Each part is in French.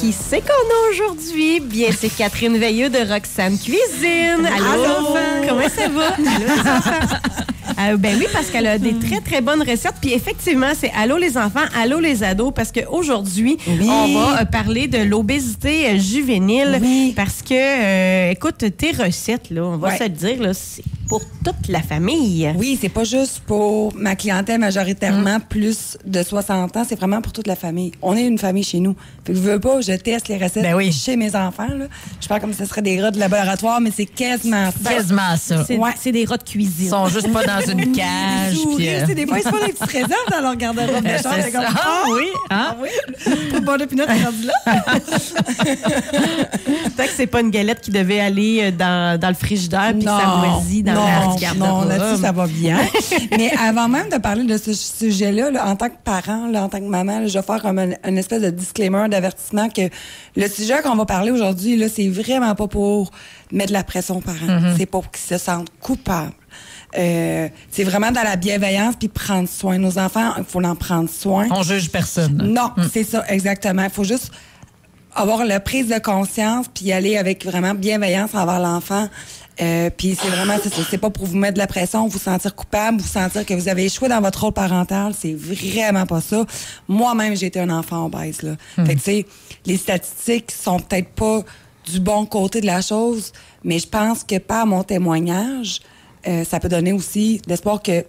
qui c'est qu'on a aujourd'hui? Bien, c'est Catherine Veilleux de Roxane Cuisine. Allô? Comment ça va? Allô, les enfants? Ben oui, parce qu'elle a des très, très bonnes recettes. Puis effectivement, c'est allô les enfants, allô les ados, parce qu'aujourd'hui, on va parler de l'obésité juvénile. Oui. Parce que, écoute, tes recettes, là, on va se le dire, là, c'est pour toute la famille. Oui, c'est pas juste pour ma clientèle majoritairement plus de 60 ans, c'est vraiment pour toute la famille. On est une famille chez nous. Fait que je veux pas, je teste les recettes chez mes enfants. Là. Je parle comme si ce serait des rats de laboratoire, mais c'est quasiment ça. Quasiment ça. C'est des rats de cuisine. Ils sont juste pas dans une cage. Puis, des fois, ils se font des petites réserves dans leur garde-robe de chambre. C'est ça. Oui. Ah oui. Pour le bon de pinot, t'es rendu là. Peut-être que c'est pas une galette qui devait aller dans le frigidaire puis ça moisit dans la garde-robe. Non, là-dessus, ça va bien. Mais avant même de parler de ce sujet-là, là, en tant que parent, là, en tant que maman, là, je vais faire comme une espèce de disclaimer, d'avertissement que le sujet qu'on va parler aujourd'hui, là, c'est vraiment pas pour mettre de la pression aux parents. C'est pas pour qu'ils se sentent coupables. C'est vraiment dans la bienveillance puis prendre soin. Nos enfants, il faut en prendre soin. On juge personne. Non, c'est ça, exactement. Il faut juste avoir la prise de conscience puis y aller avec vraiment bienveillance envers l'enfant. Puis c'est vraiment c'est pas pour vous mettre de la pression, vous sentir coupable, vous sentir que vous avez échoué dans votre rôle parental, c'est vraiment pas ça. Moi-même, j'ai été un enfant obèse là. Fait que tu sais, les statistiques sont peut-être pas du bon côté de la chose, mais je pense que par mon témoignage, ça peut donner aussi l'espoir que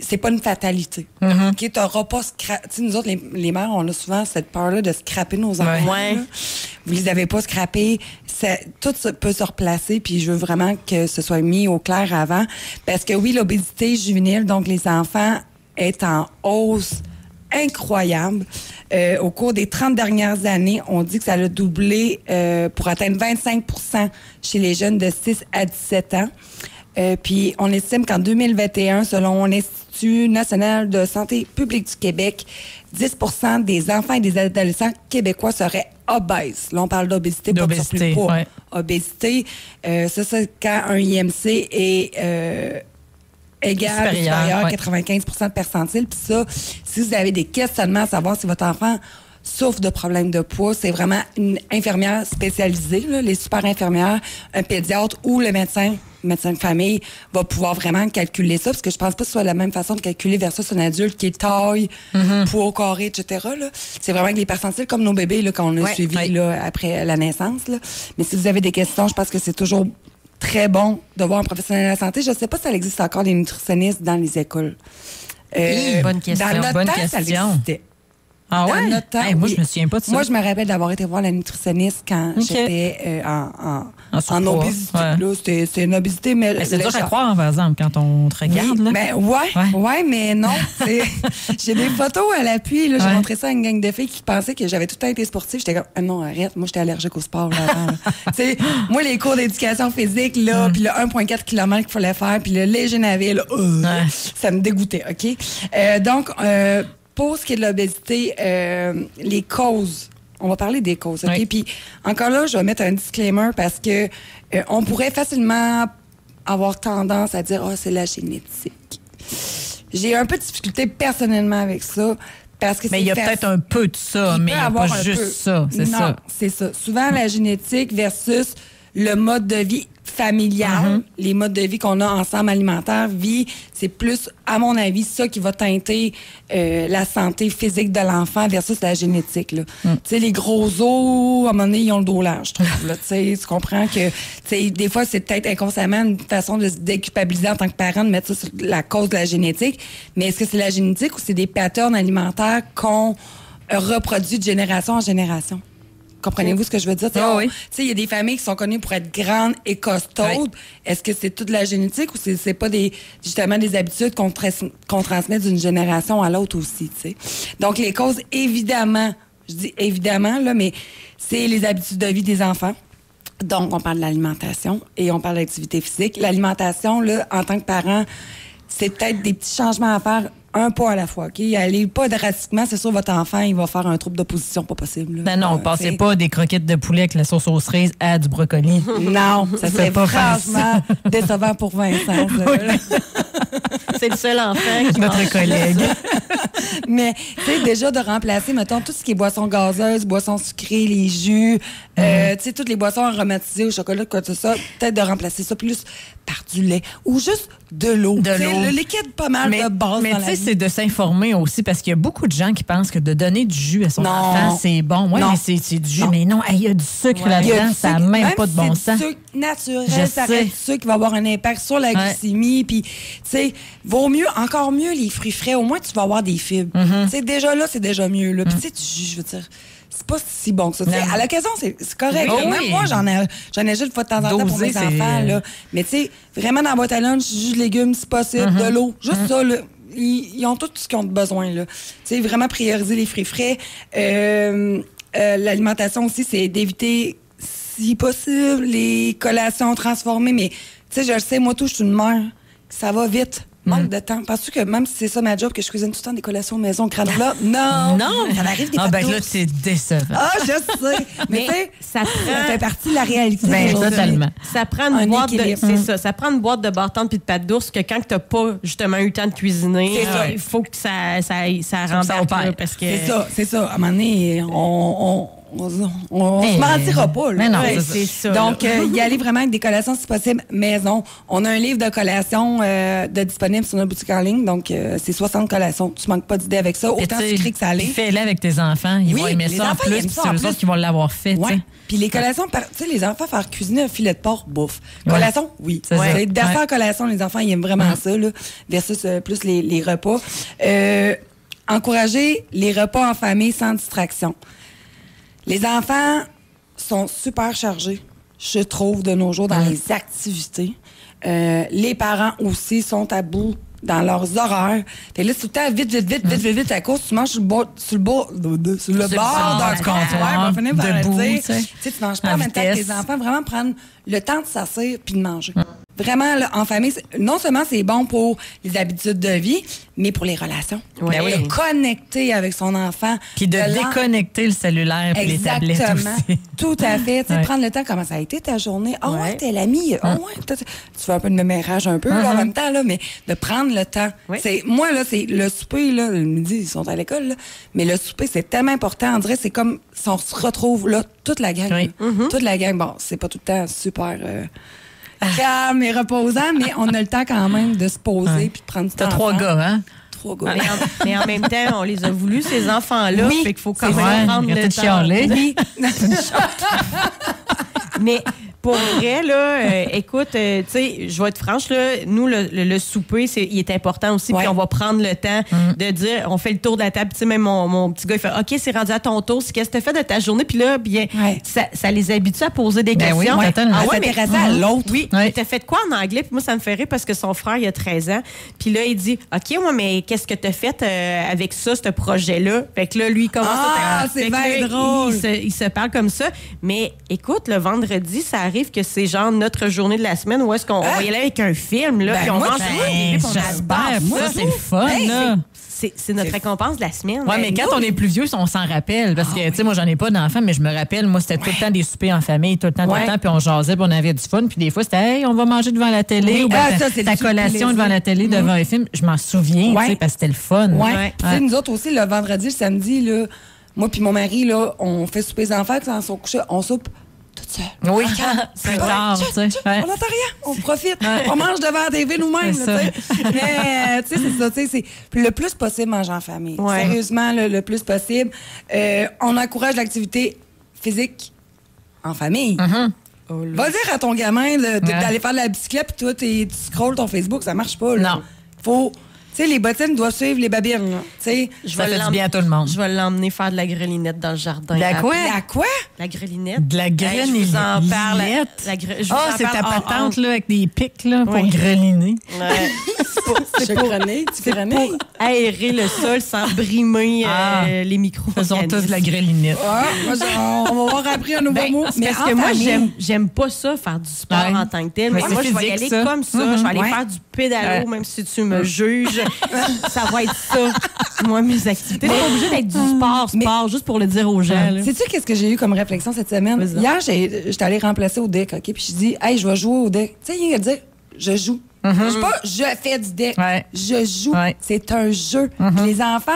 c'est pas une fatalité. OK, t'auras pas nous autres, les mères, on a souvent cette peur-là de scraper nos enfants. Ouais. Vous les avez pas scrappés. Tout peut se replacer, puis je veux vraiment que ce soit mis au clair avant. Parce que oui, l'obésité juvénile, donc les enfants, est en hausse incroyable. Au cours des 30 dernières années, on dit que ça a doublé pour atteindre 25% chez les jeunes de 6 à 17 ans. Puis on estime qu'en 2021, selon l'Institut national de santé publique du Québec, 10% des enfants et des adolescents québécois seraient obèses. Là, on parle d'obésité, pas de surpoids. Ouais. Obésité, ça, c'est quand un IMC est égal ou supérieur à 95% de percentile. Puis ça, si vous avez des questionnements à savoir si votre enfant souffre de problèmes de poids, c'est vraiment une infirmière spécialisée, là, les super infirmières, un pédiatre ou le médecin de famille va pouvoir vraiment calculer ça, parce que je pense pas que ce soit la même façon de calculer versus un adulte qui est taille, poids au carré, etc. Là. C'est vraiment avec les percentiles comme nos bébés là, qu'on a suivis là, après la naissance. Là. Mais si vous avez des questions, je pense que c'est toujours très bon de voir un professionnel de la santé. Je sais pas si ça existe encore des nutritionnistes dans les écoles. Bonne question. Dans notre temps, ça existait. Ah ouais? Notre temps, moi, je me souviens pas de ça. Moi, je me rappelle d'avoir été voir la nutritionniste quand j'étais en obésité. Là, c'était une obésité, mais c'est dur à croire, par exemple, quand on te regarde. Oui, là. Ben, ouais, mais non. J'ai des photos à l'appui. Là, j'ai montré ça à une gang de filles qui pensaient que j'avais tout le temps été sportive. J'étais comme, non, arrête. Moi, j'étais allergique au sport. Là, avant, moi, les cours d'éducation physique, là, puis le 1,4 km qu'il fallait faire, puis le léger navet, là, ça me dégoûtait, OK? Donc, pour ce qui est de l'obésité, les causes, on va parler des causes, OK? Oui. Puis encore là, je vais mettre un disclaimer parce que on pourrait facilement avoir tendance à dire « Ah, c'est la génétique ». J'ai un peu de difficulté personnellement avec ça. Parce que mais il y a peut-être un peu de ça, mais il n'y a pas juste ça, c'est ça. Non, c'est ça. Souvent, la génétique versus le mode de vie familial, les modes de vie qu'on a ensemble alimentaire, c'est plus, à mon avis, ça qui va teinter la santé physique de l'enfant versus la génétique. Tu sais, les gros os, à un moment donné, ils ont le dos large, je trouve. Là, tu comprends que des fois, c'est peut-être inconsciemment une façon de se déculpabiliser en tant que parent, de mettre ça sur la cause de la génétique. Mais est-ce que c'est la génétique ou c'est des patterns alimentaires qu'on reproduit de génération en génération? Comprenez-vous ce que je veux dire? Il y a des familles qui sont connues pour être grandes et costaudes. Oui. Est-ce que c'est toute la génétique ou c'est pas justement des habitudes qu'on transmet d'une génération à l'autre aussi? T'sais? Donc, les causes, évidemment, je dis évidemment, là, mais c'est les habitudes de vie des enfants. Donc, on parle de l'alimentation et on parle d'activité physique. L'alimentation, là, en tant que parent, c'est peut-être des petits changements à faire un pas à la fois, OK? Allez pas drastiquement, c'est sûr, votre enfant, il va faire un trouble d'opposition, pas possible. Là. Non, passez pas des croquettes de poulet avec la sauce aux cerises à du brocoli. Non, ça serait pas franchement décevant pour Vincent. C'est le seul enfant qui notre collègue. Mais, tu sais, déjà de remplacer, mettons, tout ce qui est boissons gazeuses, boissons sucrées, les jus, tu sais, toutes les boissons aromatisées au chocolat, quoi que ça, peut-être de remplacer ça plus par du lait ou juste de l'eau. Le liquide pas mal de base mais dans la vie. Mais tu sais, c'est de s'informer aussi parce qu'il y a beaucoup de gens qui pensent que de donner du jus à son enfant, c'est bon. Oui, mais c'est du jus. Mais non, il y a du sucre là-dedans, ça n'a même pas de bon sens. C'est du sucre naturel, ça reste du sucre qui va avoir un impact sur la glycémie. Puis, tu sais, vaut mieux, encore mieux les fruits frais. Au moins, tu vas avoir des fibres. Tu sais, déjà là, c'est déjà mieux. Là. Puis, tu sais, du jus, je veux dire... C'est pas si bon que ça. À l'occasion, c'est correct. Oui, même moi, j'en ai juste une fois de temps en temps pour mes enfants. Là. Mais tu sais, vraiment dans la boîte à lunch, jus de légumes, si possible, de l'eau. Juste ça, là. Ils ont tout ce qu'ils ont besoin. Tu sais, vraiment prioriser les fruits frais. L'alimentation aussi, c'est d'éviter, si possible, les collations transformées. Mais tu sais, je le sais, moi, tout, je suis une mère. Ça va vite. Manque de temps. Penses-tu que même si c'est ça ma job, que je cuisine tout le temps des collations maison granola? Non! Ça m'arrive des pâtes là, c'est décevant. Ah, je sais! Mais tu sais, ça fait partie de la réalité. Totalement. Ça prend une boîte de... C'est ça. Ça prend une boîte de bar-tendre puis de pâtes d'ours que quand tu n'as pas, justement, eu le temps de cuisiner, il faut que ça rembarque. Parce que... C'est ça. À un moment donné, on se mentira pas. Là. Mais non, c'est ça. Donc, y aller vraiment avec des collations, si possible, maison. On a un livre de collations disponible sur notre boutique en ligne. Donc, c'est 60 collations. Tu manques pas d'idées avec ça. Autant sucré que salé. Fais-le avec tes enfants. Ils vont aimer ça en plus. Puis c'est eux autres qui vont l'avoir fait. Puis les collations, tu sais, les enfants faire cuisiner un filet de porc, bouffe. Collation, oui. D'affaires collations, les enfants, ils aiment vraiment ça, là, versus plus les repas. Encourager les repas en famille sans distraction. Les enfants sont super chargés, je trouve, de nos jours, dans les activités. Les parents aussi sont à bout dans leurs horaires. Fait là, c'est tout le temps vite, à cause, tu manges sur le bord du comptoir, debout, tu sais, tu manges pas en même temps que tes enfants. Vraiment prendre le temps de s'asseoir puis de manger. Vraiment, là, en famille, non seulement c'est bon pour les habitudes de vie, mais pour les relations. De connecter avec son enfant. Puis de déconnecter le cellulaire et les tablettes aussi. Tout à fait. Prendre le temps, comment ça a été ta journée? Ah ouais, t'es l'ami. Ah ouais, tu fais un peu de mémérage un peu là, en même temps, là, mais de prendre le temps. Moi, là, c'est le souper, là, le midi, ils sont à l'école, là, mais le souper, c'est tellement important. On dirait c'est comme si on se retrouve là, toute la gang. Toute la gang. Bon, c'est pas tout le temps super... calme et reposant, mais on a le temps quand même de se poser puis de prendre du temps. T'as 3 gars, hein? 3 gars. Mais en même temps, on les a voulu, ces enfants-là. Fait qu'il faut quand même prendre le temps. Oui. Mais pour vrai, là, écoute, tu sais, je vais être franche, là, nous, le souper, il est important aussi, puis on va prendre le temps de dire, on fait le tour de la table, tu sais, même mon petit gars, il fait, OK, c'est rendu à ton tour, qu'est-ce que tu as fait de ta journée? Puis là, bien, ça les habitue à poser des questions. Oui, s'intéresser à l'autre. Oui, t'as fait quoi en anglais? Puis moi, ça me fait rire parce que son frère, il a 13 ans, puis là, il dit, OK, mais qu'est-ce que tu as fait avec ça, ce projet-là? Fait que là, lui, il commence à... c'est bien drôle! Il se parle comme ça, mais écoute, le vendredi, ça arrive que c'est genre notre journée de la semaine où est-ce qu'on va y aller avec un film, là, puis on mange j'espère. Moi, c'est le fun, là. C'est notre récompense de la semaine. Oui, mais quand on est plus vieux, on s'en rappelle. Parce que, tu sais, moi, j'en ai pas d'enfants, mais je me rappelle, moi, c'était tout le temps des soupers en famille, tout le temps, puis on jasait, puis on avait du fun. Puis des fois, c'était, hey, on va manger devant la télé, ou ta collation devant la télé, devant un film. Je m'en souviens, tu sais, parce que c'était le fun. Tu sais, nous autres aussi, le vendredi, le samedi, là, moi puis mon mari, là, on fait souper les enfants, quand ils sont couchés, on soupe tout seul. Oui, c'est tard, tu sais. On n'entend rien, on profite. On mange devant la TV nous-mêmes, tu sais. Mais, tu sais, c'est ça, tu sais, c'est le plus possible manger en famille. Sérieusement, le plus possible. On encourage l'activité physique en famille. Va dire à ton gamin d'aller faire de la bicyclette, puis toi, tu scrolles ton Facebook, ça marche pas. Là. Non. Faut... Tu sais, les bottines doivent suivre les babines. Ça fait du bien à tout le monde. Je vais l'emmener faire de la grelinette dans le jardin. De la quoi? La quoi? La grelinette. De la grelinette. Je vous en parle. C'est ta patente là, avec des pics là, pour greliner. C'est pour aérer le sol sans brimer les micros. Faisons tous de la grelinette. On va avoir appris un nouveau mot. Mais parce que moi, j'aime pas ça, faire du sport en tant que tel. Mais moi, je vais y aller comme ça. Je vais aller faire du pédalo, même si tu me juges. Ça va être ça, moi, mes activités. C'est pas obligé d'être du sport, juste pour le dire aux gens. Sais-tu qu'est-ce que j'ai eu comme réflexion cette semaine? Hier, j'étais allée remplacer au deck, OK? Puis je dis, hey, je vais jouer au deck. Tu sais, il a dit, je joue. Je fais du deck. Je joue. C'est un jeu. Les enfants,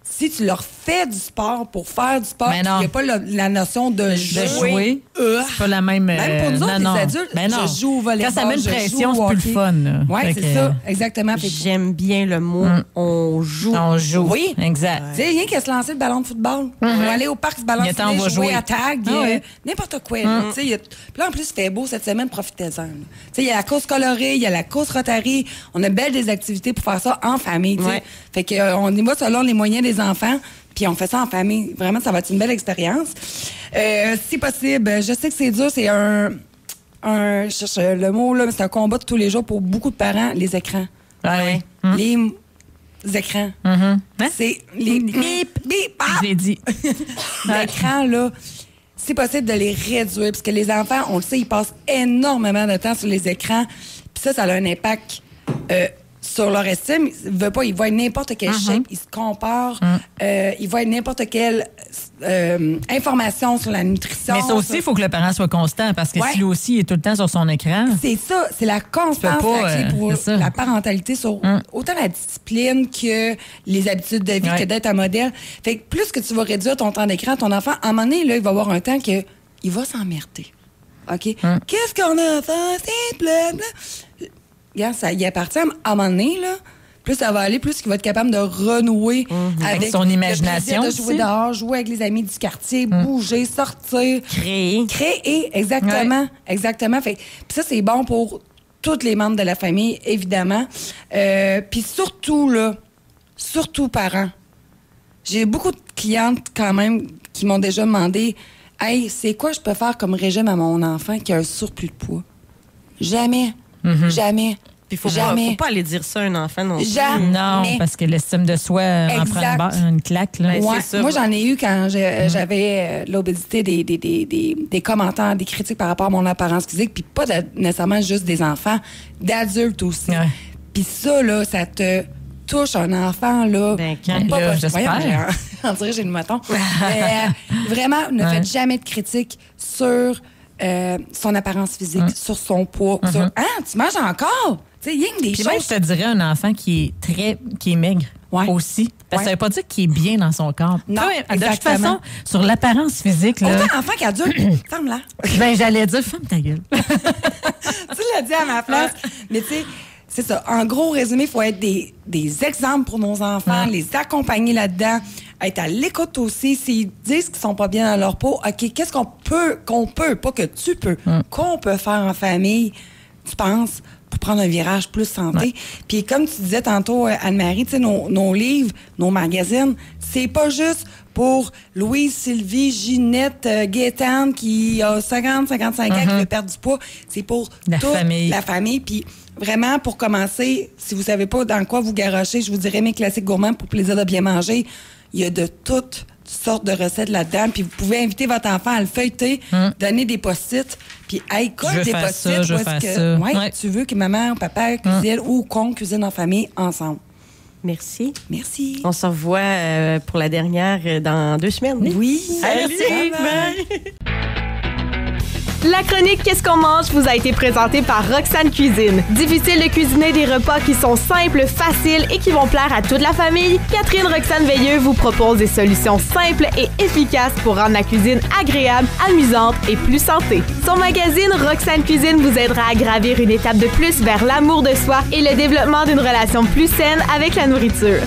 si tu leur fais du sport pour faire du sport, il n'y a pas la notion de jouer. C'est pas la même... Même pour nous autres, les adultes, je joue au volleyball. Quand ça met une pression, c'est plus le fun. Oui, c'est ça, exactement. J'aime bien le mot « on joue ». On joue, oui. Exact. Tu sais, rien qu'à se lancer le ballon de football. On va aller au parc, se balancer, jouer à tag, n'importe quoi. Puis là, en plus, il fait beau cette semaine, profitez-en. Il y a la course colorée, il y a la course Rotary. On a belle des activités pour faire ça en famille. Fait qu'on y va selon les moyens des enfants. Puis on fait ça en famille. Vraiment, ça va être une belle expérience. Si possible, je sais que c'est dur, c'est je cherche le mot, là, mais c'est un combat de tous les jours pour beaucoup de parents, les écrans. Les écrans. C'est les bip, bip, Je l'ai dit. L'écran, là, c'est possible de les réduire, parce que les enfants, on le sait, ils passent énormément de temps sur les écrans. Puis ça a un impact sur leur estime. Ils voient n'importe quel shape, ils se comparent, ils voient n'importe quelle information sur la nutrition. Mais ça aussi, il faut que le parent soit constant, parce que si lui aussi il est tout le temps sur son écran... C'est ça, c'est la constance la clé pour la parentalité sur autant la discipline que les habitudes de vie, que d'être un modèle. Fait que plus que tu vas réduire ton temps d'écran, ton enfant, à un moment donné, là, il va avoir un temps qu'il va s'emmerder. OK? Qu'est-ce qu'on a à faire? C'est blabla. Regarde, ça y appartient à un moment donné, là. Plus ça va aller, plus il va être capable de renouer avec son imagination. De jouer dehors, jouer avec les amis du quartier, bouger, sortir. Créer, exactement. Exactement. Puis ça, c'est bon pour tous les membres de la famille, évidemment. Puis surtout parents. J'ai beaucoup de clientes quand même qui m'ont déjà demandé « Hey, c'est quoi je peux faire comme régime à mon enfant qui a un surplus de poids? » Jamais. Jamais. Puis faut pas aller dire ça à un enfant non plus. Jamais. Non, parce que l'estime de soi en prend une claque. Là. Ouais. C'est ça. Moi, j'en ai eu quand j'avais l'obésité, des commentaires, des critiques par rapport à mon apparence physique, puis pas nécessairement juste des enfants, d'adultes aussi. Puis ça, là, ça te touche un enfant, là. J'espère. On dirait que j'ai le mouton. Vraiment, ne faites jamais de critiques sur son apparence physique, sur son poids. Sur, tu manges encore? Tu sais, il y a des choses. Même, je te dirais un enfant qui est maigre aussi. Parce que ça veut pas dire qu'il est bien dans son corps. Non, de toute façon, sur l'apparence physique... Là, autant enfant qu'adulte, ferme-la. J'allais dire, ferme ta gueule. Tu l'as dit à ma place. Mais tu sais, c'est ça. En gros résumé, il faut être des exemples pour nos enfants, les accompagner là-dedans, être à l'écoute aussi. S'ils disent qu'ils sont pas bien dans leur peau, OK, qu'est-ce qu'on peut, pas que tu peux, qu'on peut faire en famille, tu penses, pour prendre un virage plus santé. Puis comme tu disais tantôt, Anne-Marie, tu sais, nos livres, nos magazines, c'est pas juste pour Louise, Sylvie, Ginette, Gaétane qui a 50-55 ans, qui veut perdre du poids. C'est pour toute la famille. Puis vraiment, pour commencer, si vous savez pas dans quoi vous garochez, je vous dirais mes classiques gourmands pour plaisir de bien manger. Il y a de toutes sortes de recettes là-dedans. Puis vous pouvez inviter votre enfant à le feuilleter, donner des post-it, puis colle des post-it. Tu veux que maman ou papa cuisine ou qu'on cuisine en famille ensemble. Merci. Merci. On se revoit pour la dernière dans 2 semaines. Oui. Allez, bye. La chronique Qu'est-ce qu'on mange vous a été présentée par Roxane Cuisine. Difficile de cuisiner des repas qui sont simples, faciles et qui vont plaire à toute la famille? Catherine Roxane Veilleux vous propose des solutions simples et efficaces pour rendre la cuisine agréable, amusante et plus santé. Son magazine Roxane Cuisine vous aidera à gravir une étape de plus vers l'amour de soi et le développement d'une relation plus saine avec la nourriture.